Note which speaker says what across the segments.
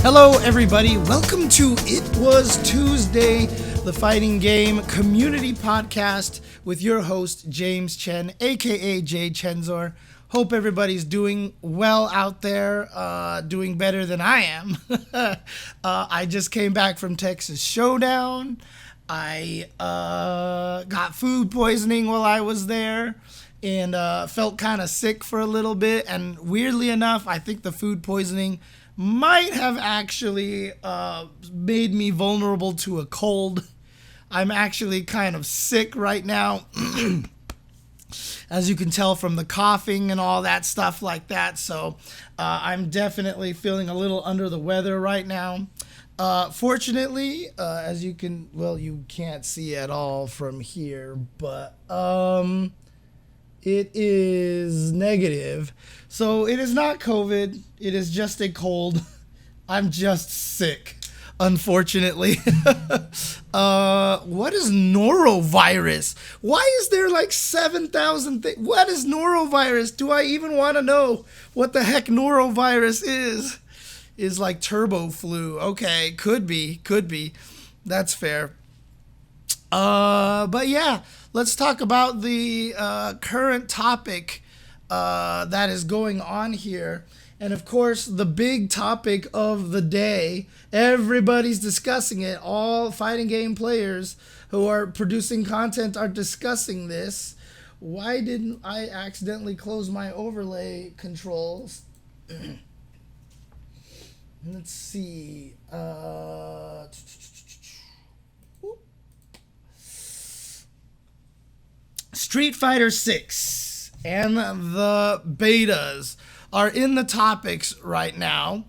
Speaker 1: Hello, everybody. Welcome to It Was Tuesday, the fighting game community podcast with your host, James Chen, aka Jay Chenzor. Hope everybody's doing well out there, doing better than I am. I just came back from Texas Showdown. I got food poisoning while I was there and felt kind of sick for a little bit. And weirdly enough, I think the food poisoning might have actually made me vulnerable to a cold. I'm actually kind of sick right now, as you can tell from the coughing and all that stuff like that. So I'm definitely feeling a little under the weather right now. Fortunately, as you can, well, you can't see at all from here, but it is negative. So it is not COVID. It is just a cold. I'm just sick, unfortunately. What is norovirus? Why is there like 7,000 things? What is norovirus? Do I even want to know what the heck norovirus is? Is like turbo flu. Okay, could be. That's fair. But yeah, let's talk about the current topic that is going on here. And of course, the big topic of the day, everybody's discussing it. All fighting game players who are producing content are discussing this. Why didn't I accidentally close my overlay controls? Let's see. Street Fighter 6 and the betas are in the topics right now.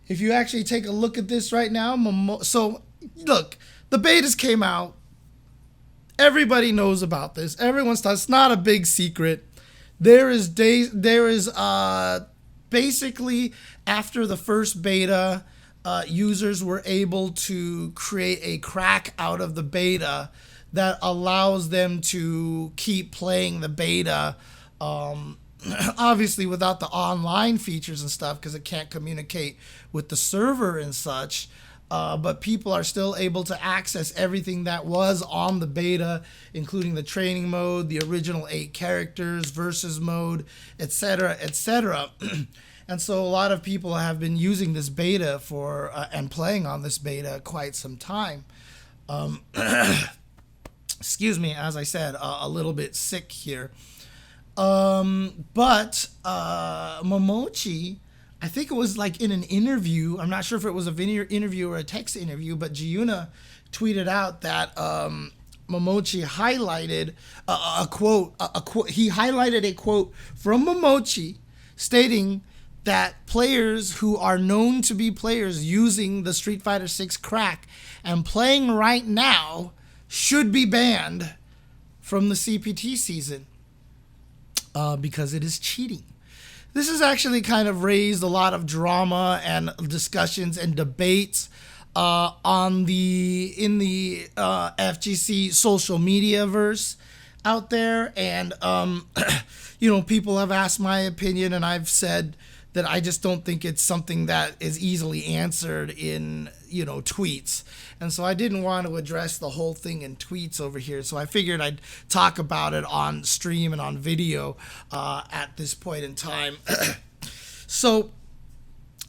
Speaker 1: If you actually take a look at this right now, so look, the betas came out. Everybody knows about this. It's not a big secret. There is basically after the first beta, users were able to create a crack out of the beta that allows them to keep playing the beta, obviously without the online features and stuff because it can't communicate with the server and such. But people are still able to access everything that was on the beta, including the training mode, the original 8 characters, versus mode, etc., etc. And so a lot of people have been using this beta for and playing on this beta quite some time. Excuse me, as I said, a little bit sick here. But Momochi, I think it was like in an interview. I'm not sure if it was a video interview or a text interview, but Giuna tweeted out that Momochi highlighted a quote. He highlighted a quote from Momochi stating that players who are known to be players using the Street Fighter 6 crack and playing right now should be banned from the CPT season because it is cheating. This has actually kind of raised a lot of drama and discussions and debates in the FGC social media verse out there, and people have asked my opinion, and I've said that I just don't think it's something that is easily answered in tweets. And so I didn't want to address the whole thing in tweets over here. So I figured I'd talk about it on stream and on video at this point in time. So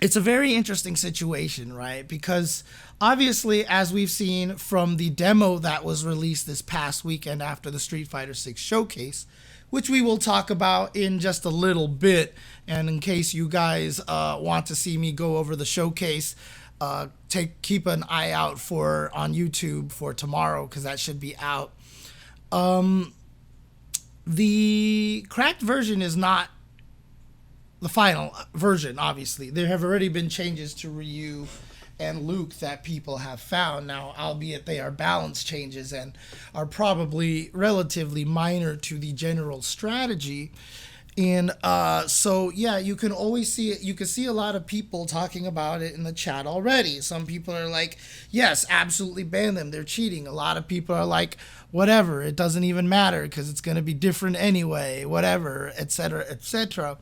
Speaker 1: it's a very interesting situation, right? Because obviously, as we've seen from the demo that was released this past weekend after the Street Fighter 6 showcase, which we will talk about in just a little bit. And in case you guys want to see me go over the showcase, keep an eye out on YouTube for tomorrow, because that should be out. The cracked version is not the final version, obviously. There have already been changes to Ryu and Luke that people have found now, albeit they are balance changes and are probably relatively minor to the general strategy. And so, yeah, you can always see it. You can see a lot of people talking about it in the chat already. Some people are like, yes, absolutely ban them. They're cheating. A lot of people are like, whatever. It doesn't even matter because it's going to be different anyway, whatever, etc., etc.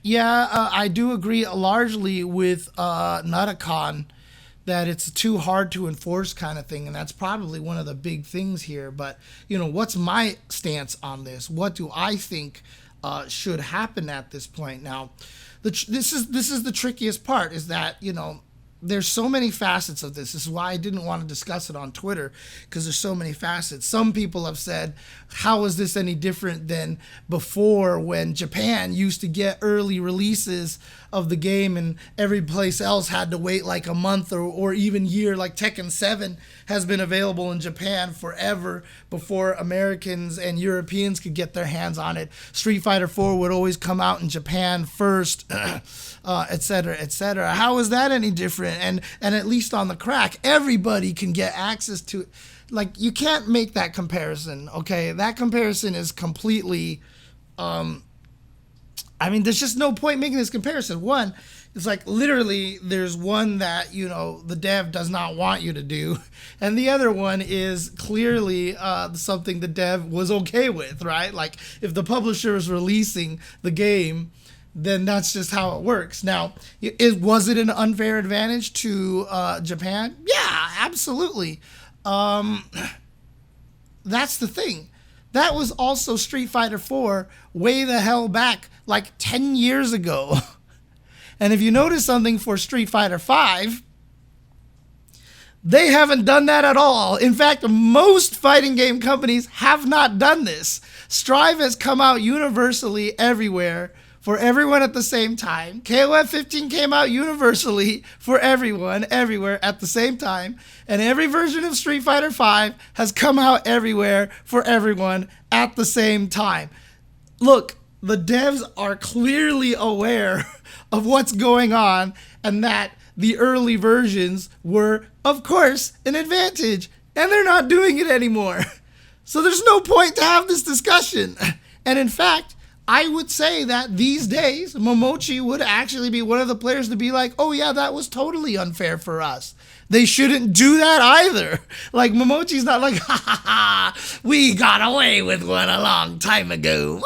Speaker 1: Yeah, I do agree largely with Nutacon that it's too hard to enforce kind of thing, and that's probably one of the big things here. But what's my stance on this? What do I think should happen at this point? Now, this is the trickiest part, is that there's so many facets of this. This is why I didn't want to discuss it on Twitter, because there's so many facets. Some people have said, how is this any different than before, when Japan used to get early releases of the game and every place else had to wait like a month or even year? Like Tekken 7 has been available in Japan forever before Americans and Europeans could get their hands on it. Street Fighter 4 would always come out in Japan first, et cetera, et cetera. How is that any different? And at least on the crack, everybody can get access to it. Like, you can't make that comparison, okay? That comparison is completely, there's just no point making this comparison. One, it's like literally there's one that, the dev does not want you to do. And the other one is clearly something the dev was okay with, right? Like, if the publisher is releasing the game, then that's just how it works. Now, was it an unfair advantage to Japan? Yeah, absolutely. That's the thing. That was also Street Fighter 4 way the hell back, like 10 years ago. And if you notice something for Street Fighter 5, they haven't done that at all. In fact, most fighting game companies have not done this. Strive has come out universally everywhere for everyone at the same time. KOF 15 came out universally for everyone, everywhere at the same time. And every version of Street Fighter 5 has come out everywhere for everyone at the same time. Look, the devs are clearly aware of what's going on, and that the early versions were, of course, an advantage. And they're not doing it anymore. So there's no point to have this discussion. And in fact, I would say that these days, Momochi would actually be one of the players to be like, oh yeah, that was totally unfair for us. They shouldn't do that either. Like, Momochi's not like, ha ha ha, we got away with one a long time ago.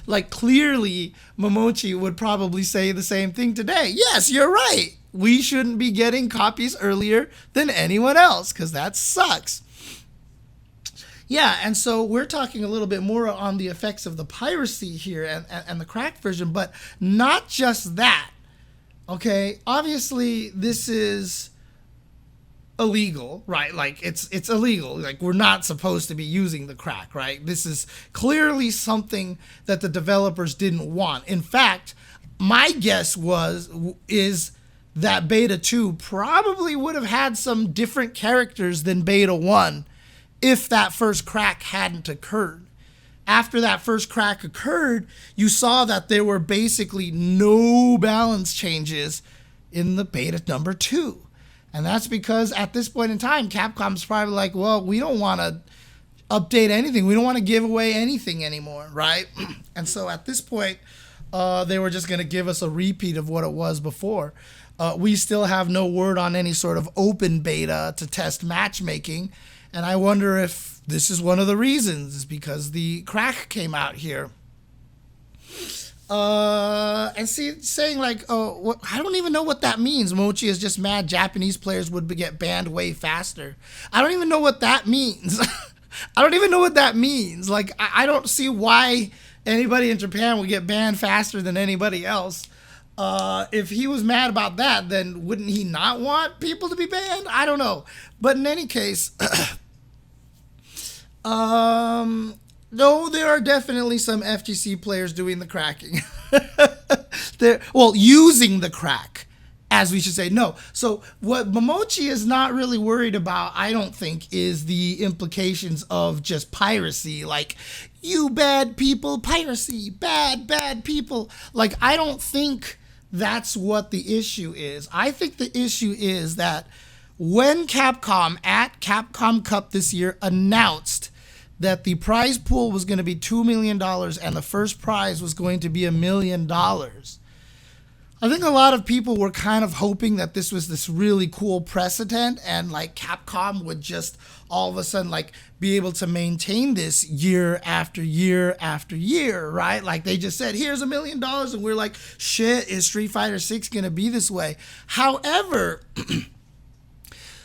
Speaker 1: Like, clearly, Momochi would probably say the same thing today. Yes, you're right. We shouldn't be getting copies earlier than anyone else, because that sucks. Yeah, and so we're talking a little bit more on the effects of the piracy here and the cracked version, but not just that. Okay, obviously this is illegal, right? Like, it's illegal. Like, we're not supposed to be using the crack, right? This is clearly something that the developers didn't want. In fact, my guess is that Beta 2 probably would have had some different characters than Beta 1 if that first crack hadn't occurred. After that first crack occurred, you saw that there were basically no balance changes in the beta number 2. And that's because at this point in time, Capcom's probably like, well, we don't want to update anything. We don't want to give away anything anymore, right? And so at this point, they were just going to give us a repeat of what it was before. We still have no word on any sort of open beta to test matchmaking. And I wonder if this is one of the reasons, is because the crack came out here. And saying like, oh, I don't even know what that means. Mochi is just mad Japanese players would get banned way faster. I don't even know what that means. I don't even know what that means. Like, I don't see why anybody in Japan would get banned faster than anybody else. If he was mad about that, then wouldn't he not want people to be banned? I don't know. But in any case, no, there are definitely some FGC players doing the cracking. Using the crack, as we should say. No. So what Momochi is not really worried about, I don't think, is the implications of just piracy. Like, you bad people, piracy, bad people. Like, I don't think that's what the issue is. I think the issue is that when Capcom at Capcom Cup this year announced that the prize pool was going to be $2 million and the first prize was going to be $1 million, I think a lot of people were kind of hoping that this was this really cool precedent and like Capcom would just all of a sudden like be able to maintain this year after year after year, right? Like they just said, here's $1 million. And we're like, shit, is Street Fighter 6 going to be this way? However,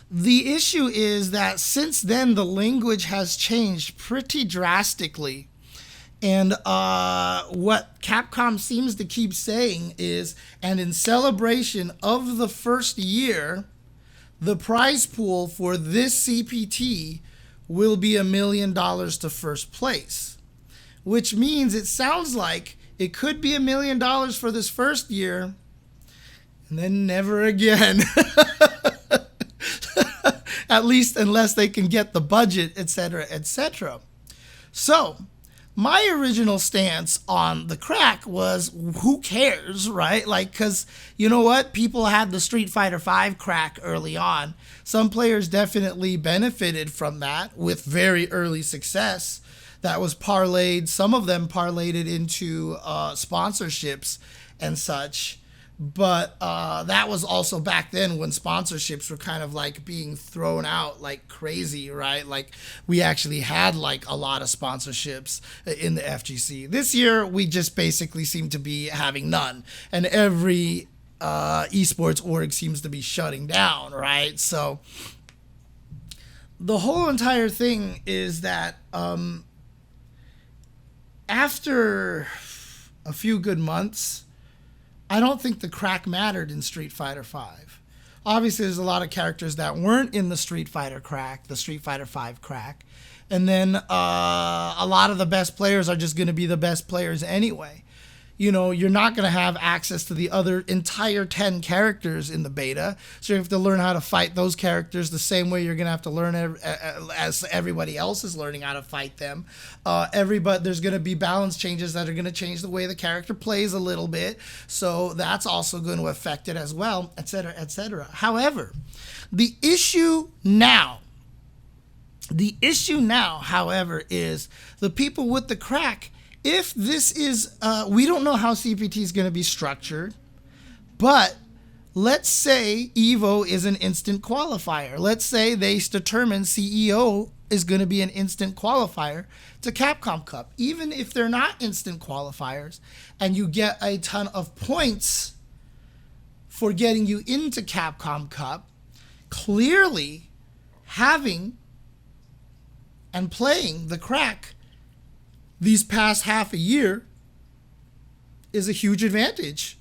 Speaker 1: the issue is that since then, the language has changed pretty drastically. And what Capcom seems to keep saying is, and in celebration of the first year, the prize pool for this CPT will be $1 million to first place, which means it sounds like it could be $1 million for this first year and then never again. At least unless they can get the budget, etc., etc. So, my original stance on the crack was, who cares, right? Like, because you know what? People had the Street Fighter V crack early on. Some players definitely benefited from that with very early success. That was parlayed. Some of them parlayed it into sponsorships and such. But that was also back then when sponsorships were kind of like being thrown out like crazy, right? Like we actually had like a lot of sponsorships in the FGC. This year, we just basically seem to be having none. And every esports org seems to be shutting down, right? So the whole entire thing is that after a few good months, I don't think the crack mattered in Street Fighter V. Obviously, there's a lot of characters that weren't in the Street Fighter crack, the Street Fighter V crack. And then a lot of the best players are just going to be the best players anyway. You know, you're not going to have access to the other entire 10 characters in the beta. So you have to learn how to fight those characters the same way you're going to have to learn as everybody else is learning how to fight them. There's going to be balance changes that are going to change the way the character plays a little bit. So that's also going to affect it as well, etc., etc. However, the issue now, however, is the people with the crack. If this is, we don't know how CPT is going to be structured, but let's say EVO is an instant qualifier. Let's say they determine CEO is going to be an instant qualifier to Capcom Cup. Even if they're not instant qualifiers and you get a ton of points for getting you into Capcom Cup, clearly having and playing the crack these past half a year is a huge advantage.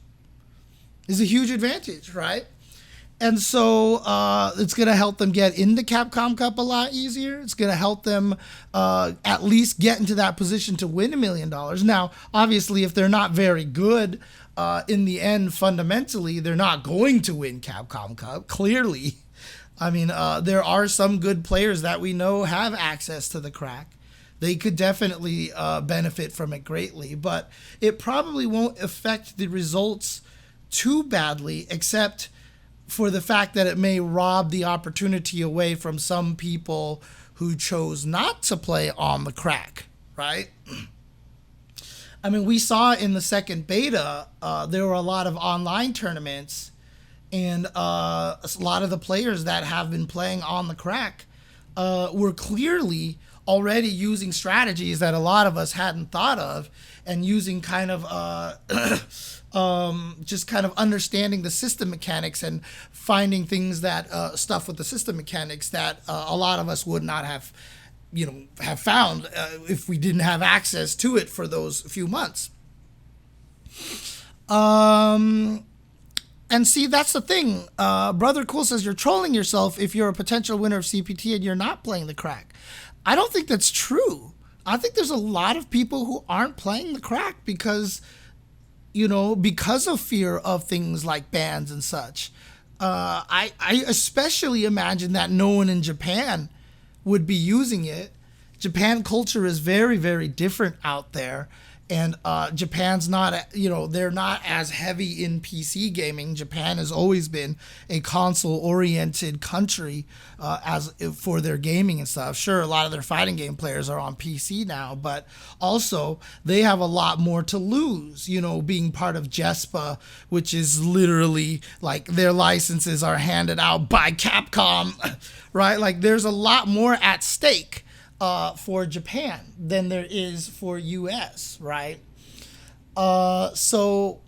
Speaker 1: Right? And so it's going to help them get into Capcom Cup a lot easier. It's going to help them at least get into that position to win $1 million. Now, obviously, if they're not very good in the end, fundamentally, they're not going to win Capcom Cup, clearly. I mean, there are some good players that we know have access to the crack. They could definitely benefit from it greatly, but it probably won't affect the results too badly, except for the fact that it may rob the opportunity away from some people who chose not to play on the crack, right? I mean, we saw in the second beta, there were a lot of online tournaments, and a lot of the players that have been playing on the crack were clearly already using strategies that a lot of us hadn't thought of, and using kind of just kind of understanding the system mechanics and finding things that stuff with the system mechanics that a lot of us would not have found if we didn't have access to it for those few months. And see, that's the thing. Brother Cool says you're trolling yourself if you're a potential winner of CPT and you're not playing the crack. I don't think that's true. I think there's a lot of people who aren't playing the crack because of fear of things like bans and such. I especially imagine that no one in Japan would be using it. Japan culture is very, very different out there. And Japan's not, they're not as heavy in PC gaming. Japan has always been a console-oriented country as for their gaming and stuff. Sure, a lot of their fighting game players are on PC now, but also they have a lot more to lose, being part of JESPA, which is literally like their licenses are handed out by Capcom, right? Like there's a lot more at stake for Japan than there is for US, right? So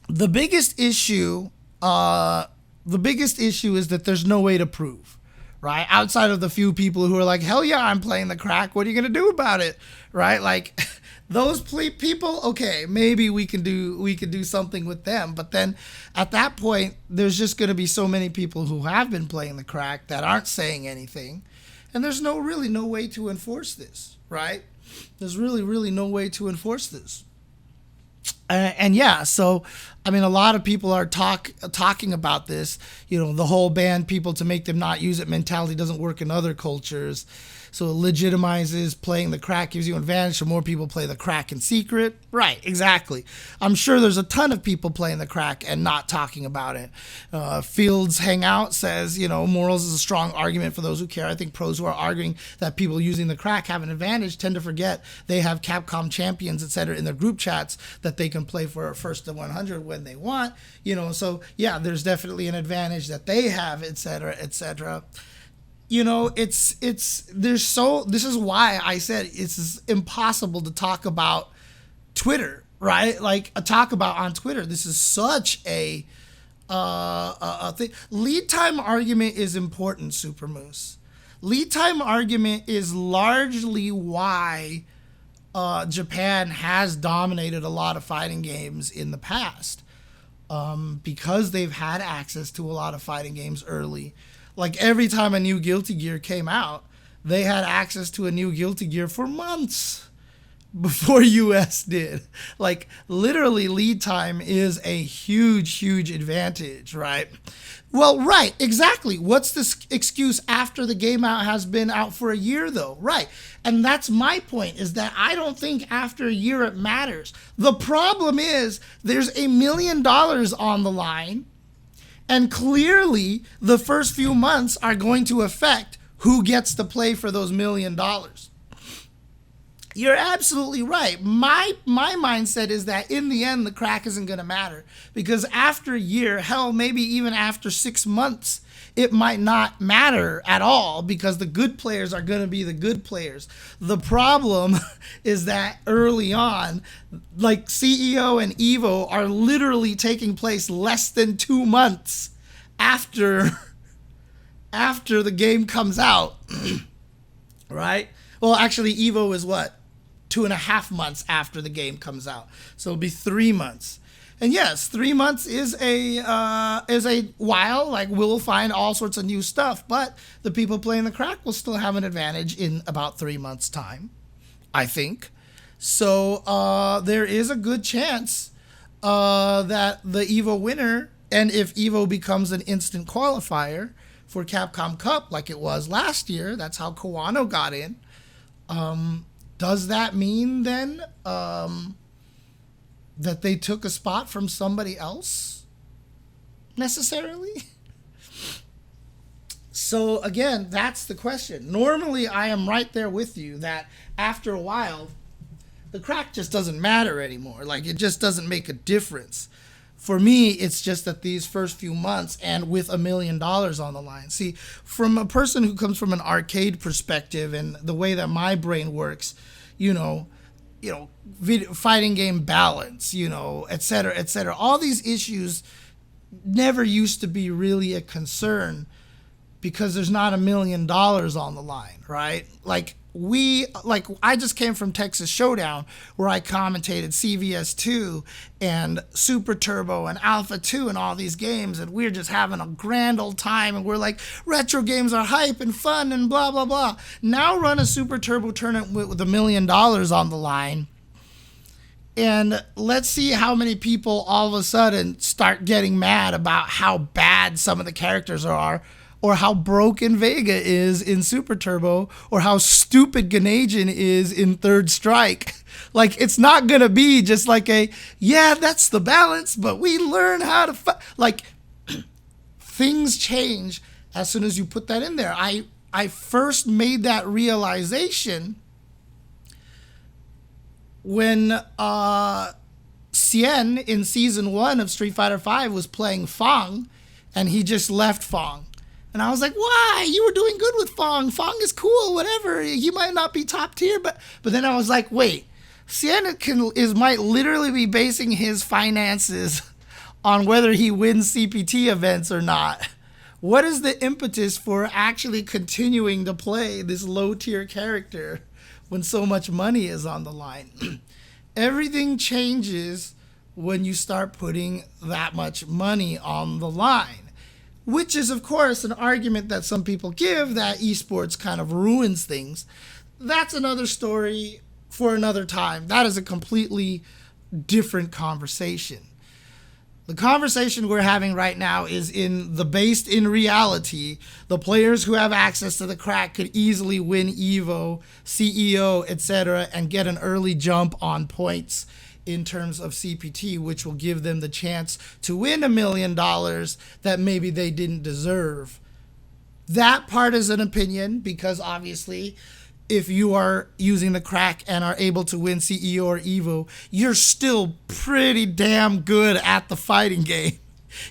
Speaker 1: the biggest issue is that there's no way to prove, right? Outside of the few people who are like, hell yeah, I'm playing the crack. What are you gonna do about it, right? Like those people, okay, maybe we can do something with them. But then at that point, there's just gonna be so many people who have been playing the crack that aren't saying anything. And there's really no way to enforce this, right? There's really no way to enforce this. And yeah, so, I mean, a lot of people are talking about this. The whole ban people to make them not use it mentality doesn't work in other cultures. So it legitimizes playing the crack, gives you an advantage, so more people play the crack in secret. Right, exactly. I'm sure there's a ton of people playing the crack and not talking about it. Fields Hangout says, morals is a strong argument for those who care. I think pros who are arguing that people using the crack have an advantage tend to forget they have Capcom champions, etc., in their group chats that they can play for first to 100 when they want. So yeah, there's definitely an advantage that they have, etc., etc. This is why I said it's impossible to talk about Twitter, right? Like talk about on Twitter. This is such a thing. Lead time argument is important, Super Moose. Lead time argument is largely why Japan has dominated a lot of fighting games in the past, because they've had access to a lot of fighting games early. Like every time a new Guilty Gear came out, they had access to a new Guilty Gear for months before US did. Like literally lead time is a huge advantage, right? Well, right, exactly. What's the excuse after the game has been out for a year though? Right. And that's my point, is that I don't think after a year it matters. The problem is there's $1 million on the line. And clearly, the first few months are going to affect who gets to play for those $1 million. You're absolutely right. My mindset is that in the end, the crack isn't going to matter. Because after a year, hell, maybe even after 6 months, it might not matter at all because the good players are going to be the good players. The problem is that early on, like CEO and Evo are literally taking place less than 2 months after the game comes out, right? Well, actually, Evo is what? 2.5 months after the game comes out. So it'll be 3 months. And yes, 3 months is a while. Like we'll find all sorts of new stuff, but the people playing the crack will still have an advantage in about 3 months' time, I think. So there is a good chance that the Evo winner, and if Evo becomes an instant qualifier for Capcom Cup like it was last year, that's how Kawano got in. Does that mean then that they took a spot from somebody else necessarily? So again, that's the question. Normally I am right there with you that after a while, the crack just doesn't matter anymore. Like it just doesn't make a difference. For me, it's just that these first few months and with $1 million on the line. See, from a person who comes from an arcade perspective and the way that my brain works, fighting game balance, et cetera, all these issues never used to be really a concern because there's not $1 million on the line, right? I just came from Texas Showdown where I commentated CVS2 and Super Turbo and Alpha 2 and all these games, and we're just having a grand old time, and we're like, retro games are hype and fun and blah, blah, blah. Now run a Super Turbo tournament with $1 million on the line, and let's see how many people all of a sudden start getting mad about how bad some of the characters are or how broken Vega is in Super Turbo, or how stupid Ganajin is in Third Strike. Like, it's not gonna be just like yeah, that's the balance, but we learn how to like, things change as soon as you put that in there. I first made that realization when Chen in season 1 of Street Fighter V was playing Fong, and he just left Fong. And I was like, why? You were doing good with Fong. Fong is cool, whatever. He might not be top tier, but then I was like, wait, Chen might literally be basing his finances on whether he wins CPT events or not. What is the impetus for actually continuing to play this low tier character when so much money is on the line? Everything changes when you start putting that much money on the line, which is, of course, an argument that some people give that esports kind of ruins things. That's another story for another time. That is a completely different conversation. The conversation we're having right now is based in reality. The players who have access to the crack could easily win EVO, CEO, etc., and get an early jump on points in terms of CPT, which will give them the chance to win $1 million that maybe they didn't deserve. That part is an opinion, because obviously, if you are using the crack and are able to win CEO or EVO, you're still pretty damn good at the fighting game.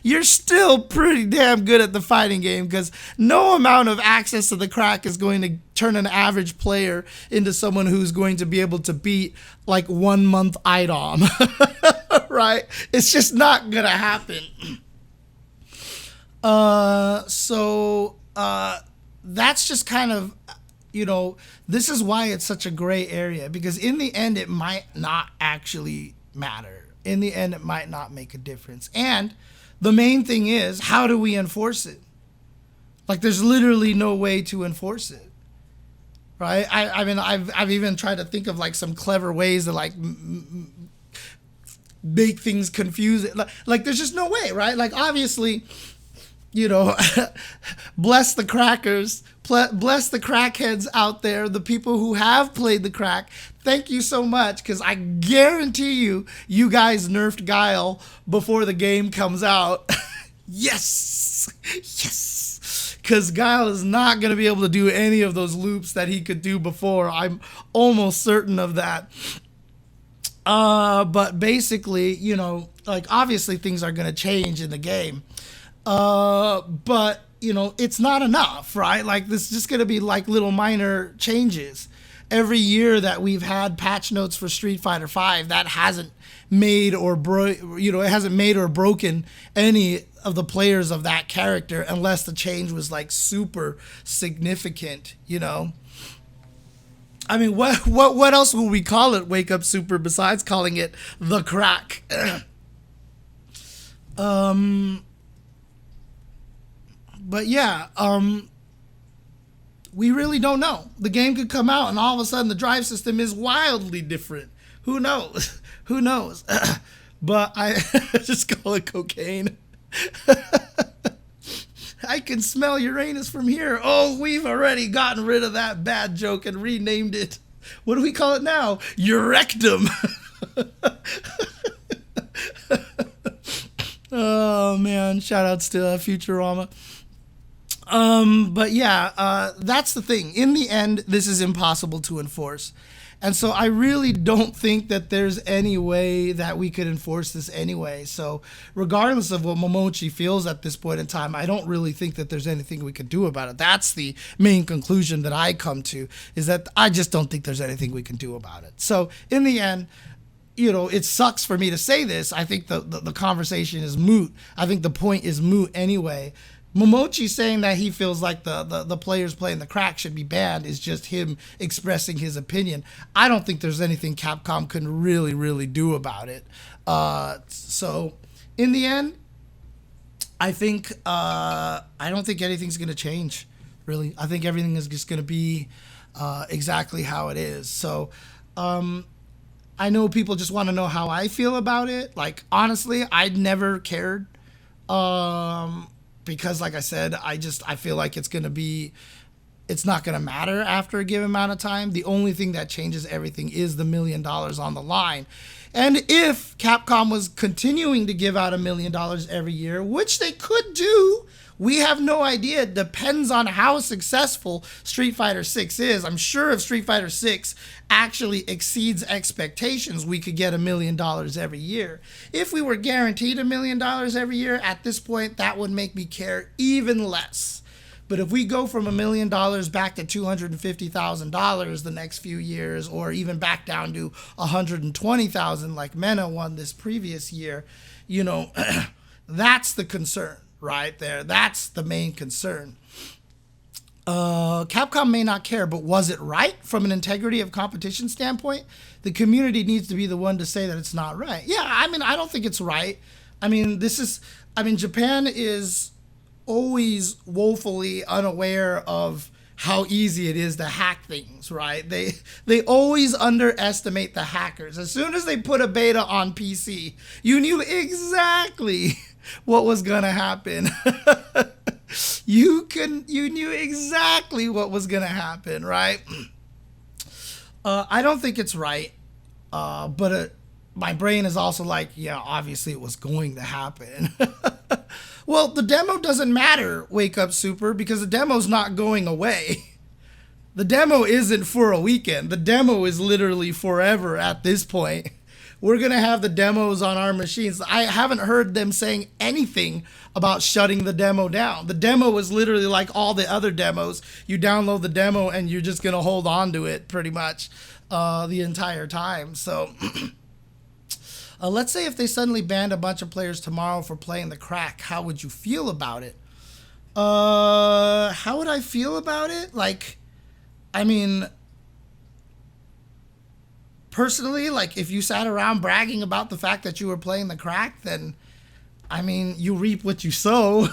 Speaker 1: You're still pretty damn good at the fighting game, because no amount of access to the crack is going to turn an average player into someone who's going to be able to beat like 1 month IDOM, right? It's just not going to happen. That's just kind of, this is why it's such a gray area, because in the end, it might not actually matter. In the end, it might not make a difference. And the main thing is, how do we enforce it? Like, there's literally no way to enforce it, right? I mean, I've even tried to think of like some clever ways to like make things confusing. Like, there's just no way, right? Like, obviously, bless the crackers, bless the crackheads out there, the people who have played the crack. Thank you so much, because I guarantee you guys nerfed Guile before the game comes out. Yes, because Guile is not going to be able to do any of those loops that he could do before. I'm almost certain of that. But basically, like, obviously things are going to change in the game. But it's not enough, right? Like, this is just going to be like little minor changes. Every year that we've had patch notes for Street Fighter V, that hasn't made or it hasn't made or broken any of the players of that character, unless the change was like super significant, I mean, what else will we call it, Wake Up Super, besides calling it the crack? But yeah, we really don't know. The game could come out and all of a sudden the drive system is wildly different. Who knows? Who knows? But I just call it cocaine. I can smell Uranus from here. Oh, we've already gotten rid of that bad joke and renamed it. What do we call it now? Urectum. Oh man, shout outs to Futurama. But yeah, that's the thing. In the end, this is impossible to enforce. And so I really don't think that there's any way that we could enforce this anyway. So regardless of what Momochi feels at this point in time, I don't really think that there's anything we could do about it. That's the main conclusion that I come to, is that I just don't think there's anything we can do about it. So in the end, it sucks for me to say this. I think the conversation is moot. I think the point is moot anyway. Momochi saying that he feels like the players playing the crack should be banned is just him expressing his opinion. I don't think there's anything Capcom can really do about it. So in the end, I think I don't think anything's going to change, really. I think everything is just going to be exactly how it is. So I know people just want to know how I feel about it. Like, honestly, I'd never cared. because like I said, I feel like it's not going to matter after a given amount of time. The only thing that changes everything is the $1 million on the line. And if Capcom was continuing to give out $1 million every year, which they could do, we have no idea. It depends on how successful Street Fighter 6 is. I'm sure if Street Fighter 6 actually exceeds expectations, we could get $1 million every year. If we were guaranteed $1 million every year, at this point, that would make me care even less. But if we go from $1 million back to $250,000 the next few years, or even back down to $120,000 like Mena won this previous year, you know, that's the concern right there. That's the main concern. Capcom may not care, but was it right from an integrity of competition standpoint? The community needs to be the one to say that it's not right. Yeah, I mean, I don't think it's right. I mean, Japan is always woefully unaware of how easy it is to hack things, right? They always underestimate the hackers. As soon as they put a beta on PC, you knew exactly what was gonna happen. You knew exactly what was gonna happen, right? I don't think it's right, but my brain is also like, yeah, obviously it was going to happen. Well, the demo doesn't matter, Wake Up Super, because the demo's not going away. The demo isn't for a weekend. The demo is literally forever at this point. We're going to have the demos on our machines. I haven't heard them saying anything about shutting the demo down. The demo is literally like all the other demos. You download the demo and you're just going to hold on to it pretty much the entire time. So let's say if they suddenly banned a bunch of players tomorrow for playing the crack, how would you feel about it? How would I feel about it? Like, I mean, personally, like if you sat around bragging about the fact that you were playing the crack, then, I mean, you reap what you sow.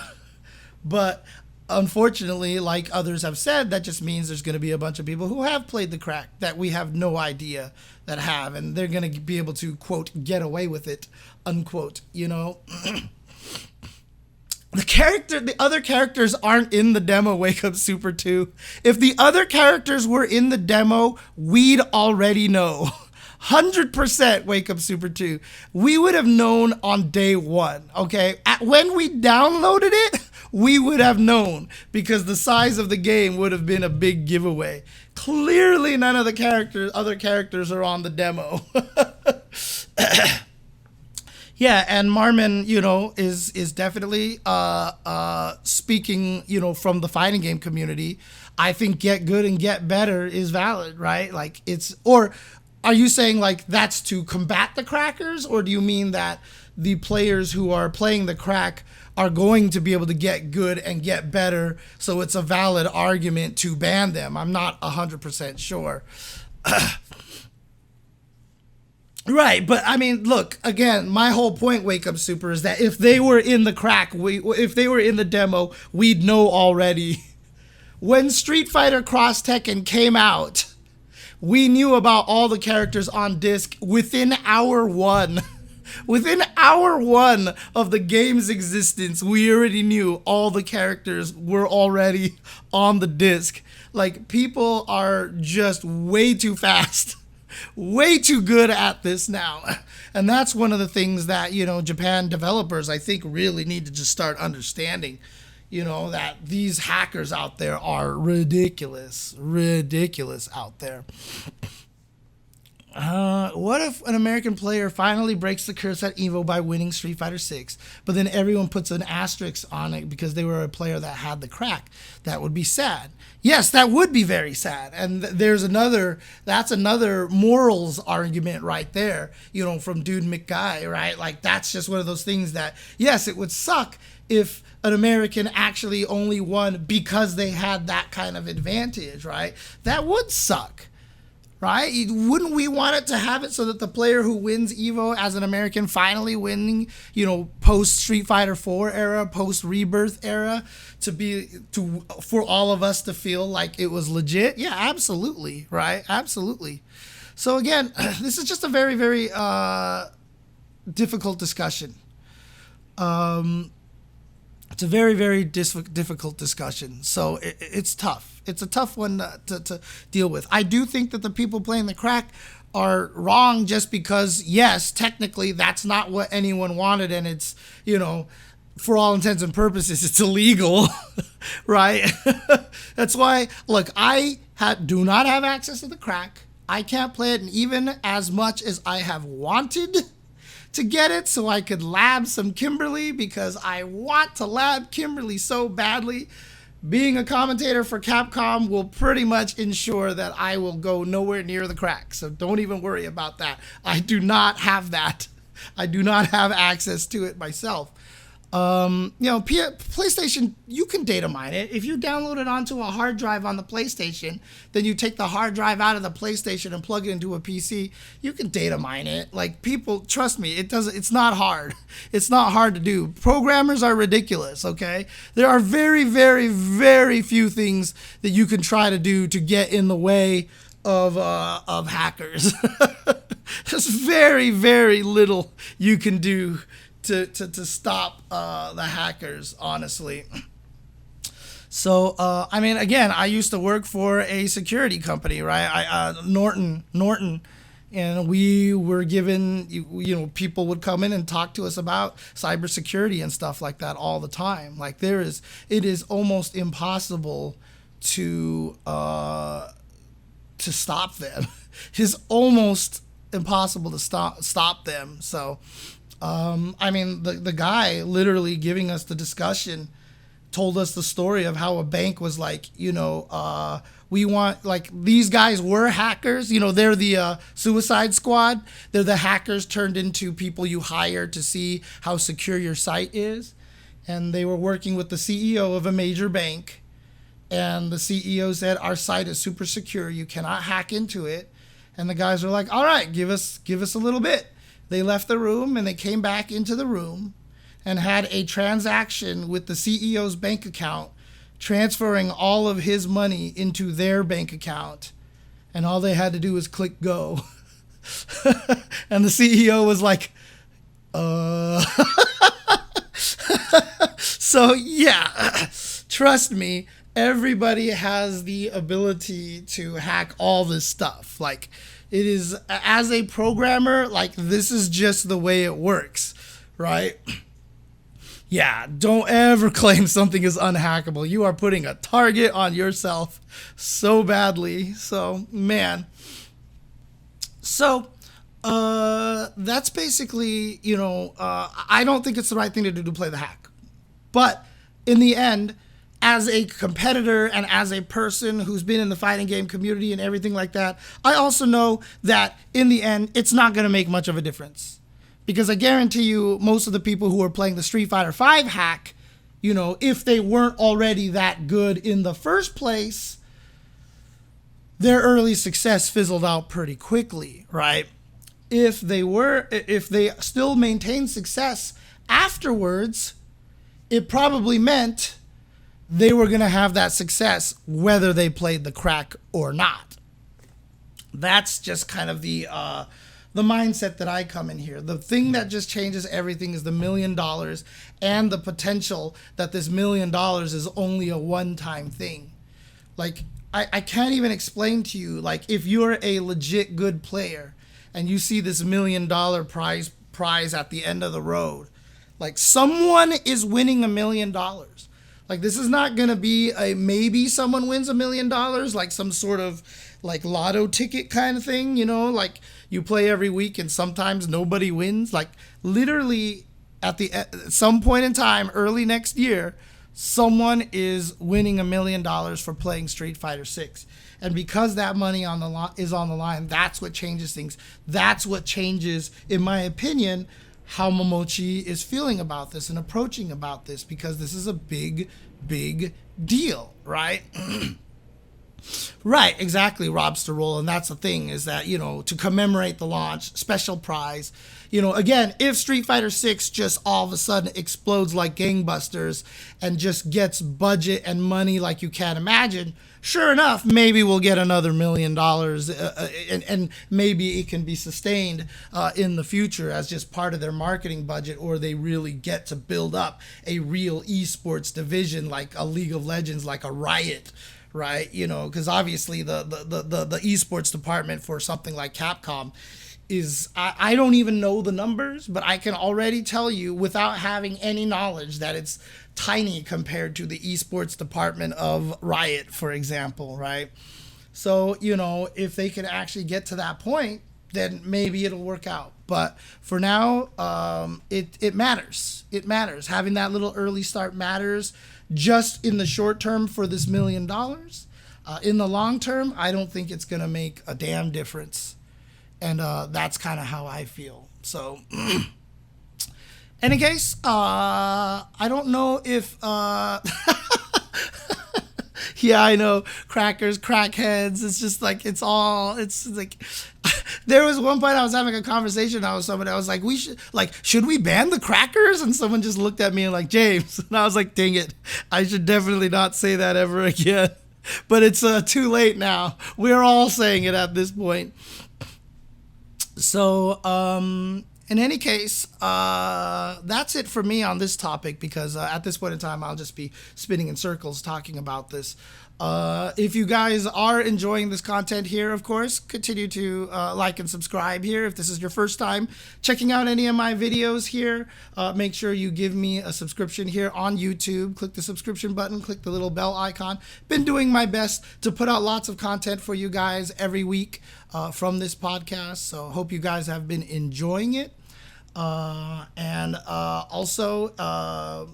Speaker 1: But unfortunately, like others have said, that just means there's going to be a bunch of people who have played the crack that we have no idea that have, and they're going to be able to, quote, get away with it, unquote, you know? The other characters aren't in the demo, Wake Up Super 2. If the other characters were in the demo, we'd already know. 100% Wake Up Super 2. We would have known on day one, okay? When we downloaded it, we would have known because the size of the game would have been a big giveaway. Clearly, none of the other characters are on the demo. Yeah, and Marmon, you know, is definitely speaking, you know, from the fighting game community. I think get good and get better is valid, right? Like or are you saying like that's to combat the crackers, or do you mean that the players who are playing the crack are going to be able to get good and get better, so it's a valid argument to ban them? I'm not 100% sure. Right, but I mean, look, again, my whole point, Wake Up Super, is that if they were in the crack, if they were in the demo, we'd know already. When Street Fighter Cross Tekken came out, we knew about all the characters on disc within hour one. Within hour one of the game's existence, we already knew all the characters were already on the disc. Like, people are just way too fast, way too good at this now. And that's one of the things that, you know, Japan developers, I think, really need to just start understanding, you know, that these hackers out there are ridiculous out there. What if an American player finally breaks the curse at EVO by winning Street Fighter 6, but then everyone puts an asterisk on it because they were a player that had the crack? That would be sad. Yes, that would be very sad. And that's another morals argument right there, you know, from Dude McGuy, right? Like, that's just one of those things that, yes, it would suck if an American actually only won because they had that kind of advantage, right? That would suck. Right? Wouldn't we want it to have it so that the player who wins EVO as an American finally winning, you know, post Street Fighter 4 era, post Rebirth era, for all of us to feel like it was legit? Yeah, absolutely. Right? Absolutely. So again, this is just a very, very difficult discussion. It's a very, very difficult discussion. So it's tough. It's a tough one to deal with. I do think that the people playing the crack are wrong just because, yes, technically that's not what anyone wanted. And it's, for all intents and purposes, it's illegal, right? That's why, look, I do not have access to the crack. I can't play it, and even as much as I have wanted to get it so I could lab some Kimberly, because I want to lab Kimberly so badly, being a commentator for Capcom will pretty much ensure that I will go nowhere near the crack. So don't even worry about that. I do not have access to it myself. PlayStation, you can data mine it. If you download it onto a hard drive on the PlayStation, then you take the hard drive out of the PlayStation and plug it into a PC, you can data mine it. Like, people, trust me, it's not hard. It's not hard to do. Programmers are ridiculous, okay? There are very, very, very few things that you can try to do to get in the way of hackers. There's very, very little you can do to stop the hackers, honestly. So, again, I used to work for a security company, right? Norton, and we were given, people would come in and talk to us about cybersecurity and stuff like that all the time. Like, it is almost impossible to stop them. It is almost impossible to stop them. So, the guy literally giving us the discussion told us the story of how a bank was like, we want, like, these guys were hackers. They're the Suicide Squad. They're the hackers turned into people you hire to see how secure your site is. And they were working with the CEO of a major bank. And the CEO said, our site is super secure. You cannot hack into it. And the guys were like, all right, give us a little bit. They left the room and they came back into the room and had a transaction with the CEO's bank account, transferring all of his money into their bank account. And all they had to do was click go. And the CEO was like, So, yeah, trust me, everybody has the ability to hack all this stuff. Like, it is, as a programmer, like, this is just the way it works, right? Yeah, don't ever claim something is unhackable. You are putting a target on yourself so badly. So, man. So, that's basically, I don't think it's the right thing to do to play the hack. But in the end, as a competitor and as a person who's been in the fighting game community and everything like that, I also know that in the end, it's not going to make much of a difference. Because I guarantee you, most of the people who are playing the Street Fighter V hack, if they weren't already that good in the first place, their early success fizzled out pretty quickly, right? If they still maintained success afterwards, it probably meant they were going to have that success whether they played the crack or not. That's just kind of the mindset that I come in here. The thing that just changes everything is the $1 million and the potential that this $1 million is only a one-time thing. Like, I can't even explain to you, like, if you're a legit good player and you see this $1 million prize at the end of the road, like, someone is winning $1 million. Like, this is not going to be a maybe someone wins $1 million, like some sort of like lotto ticket kind of thing, like you play every week and sometimes nobody wins. Like, literally at some point in time, early next year, someone is winning $1 million for playing Street Fighter 6. And because that money is on the line, that's what changes things. That's what changes, in my opinion, how Momochi is feeling about this and approaching about this, because this is a big, big deal, right? Right, exactly, Robster Roll. And that's the thing is that, to commemorate the launch, special prize. Again, if Street Fighter 6 just all of a sudden explodes like gangbusters and just gets budget and money like you can't imagine, sure enough, maybe we'll get another $1 million and maybe it can be sustained in the future as just part of their marketing budget, or they really get to build up a real esports division like a League of Legends, like a Riot. Right, because obviously the esports department for something like Capcom is, I don't even know the numbers, but I can already tell you without having any knowledge that it's tiny compared to the esports department of Riot, for example, right? So, if they can actually get to that point, then maybe it'll work out. But for now, it matters. It matters. Having that little early start matters. Just in the short term for this $1 million. In the long term, I don't think it's going to make a damn difference. And that's kind of how I feel. So, any case, I don't know if... Yeah, I know. Crackers, crackheads. It's just like, it's like... There was one point I was having a conversation with somebody. I was like, should we ban the crackers? And someone just looked at me and like, James. And I was like, dang it. I should definitely not say that ever again. But it's too late now. We're all saying it at this point. So, in any case, that's it for me on this topic, because at this point in time, I'll just be spinning in circles talking about this. If you guys are enjoying this content here, of course, continue to like and subscribe here. If this is your first time checking out any of my videos here, make sure you give me a subscription here on YouTube. Click the subscription button, click the little bell icon. Been doing my best to put out lots of content for you guys every week from this podcast. So hope you guys have been enjoying it. And also,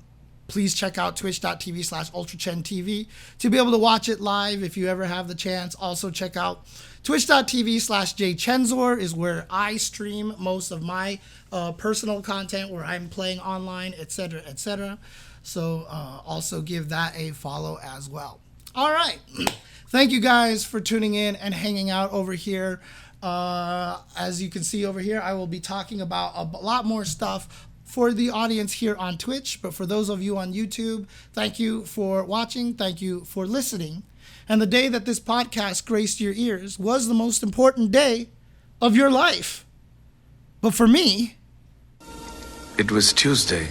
Speaker 1: please check out twitch.tv/UltraChenTV to be able to watch it live if you ever have the chance. Also check out twitch.tv/JChenzor is where I stream most of my personal content, where I'm playing online, etc., etc. So also give that a follow as well. All right. Thank you guys for tuning in and hanging out over here. As you can see over here, I will be talking about a lot more stuff for the audience here on Twitch. But for those of you on YouTube, thank you for watching. Thank you for listening. And the day that this podcast graced your ears was the most important day of your life. But for me,
Speaker 2: it was Tuesday.